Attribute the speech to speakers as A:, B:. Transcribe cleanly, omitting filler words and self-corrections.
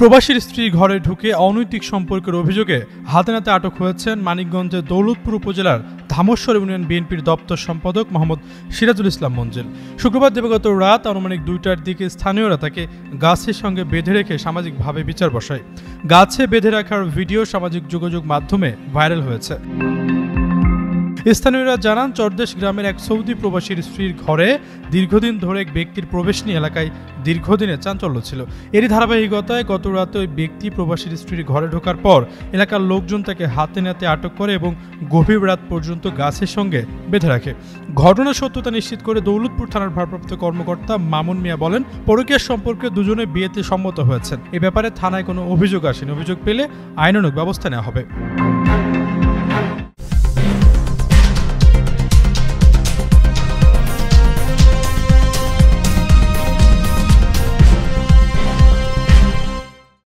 A: প্রবাসীর স্ত্রী ঘরে ঢুকে অনৈতিক সম্পর্কের অভিযোগে হাতে নাতে আটক হয়েছেন মানিকগঞ্জের দৌলতপুর উপজেলার ধামস্বর ইউনিয়ন বিএনপির দপ্তর সম্পাদক মোহাম্মদ সিরাজুল ইসলাম মঞ্জিল। শুক্রবার দিবাগত রাত আনুমানিক ২টার দিকে স্থানীয়রা তাকে গাছের সঙ্গে বেঁধে রেখে সামাজিকভাবে বিচার বসায়। গাছে বেঁধে রাখার ভিডিও সামাজিক যোগাযোগ মাধ্যমে ভাইরাল হয়েছে। স্থানীয়রা জানান, চরদেশ গ্রামের এক সৌদি প্রবাসীর স্ত্রীর ঘরে দীর্ঘদিন ধরে এক ব্যক্তির প্রবেশ নিয়ে এলাকায় দীর্ঘদিনের চাঞ্চল্য ছিল। এরই ধারাবাহিকতায় গত রাতে ওই ব্যক্তি প্রবাসীর স্ত্রীর ঘরে ঢোকার পর এলাকার লোকজন তাকে হাতে নাতে আটক করে এবং গভীর রাত পর্যন্ত গাছের সঙ্গে বেঁধে রাখে। ঘটনার সত্যতা নিশ্চিত করে দৌলতপুর থানার ভারপ্রাপ্ত কর্মকর্তা মামুন মিয়া বলেন, পরকীয়া সম্পর্কে দুজনে বিয়েতে সম্মত হয়েছেন। এ ব্যাপারে থানায় কোনো অভিযোগ আসেনি। অভিযোগ পেলে আইনানুগ ব্যবস্থা নেওয়া হবে।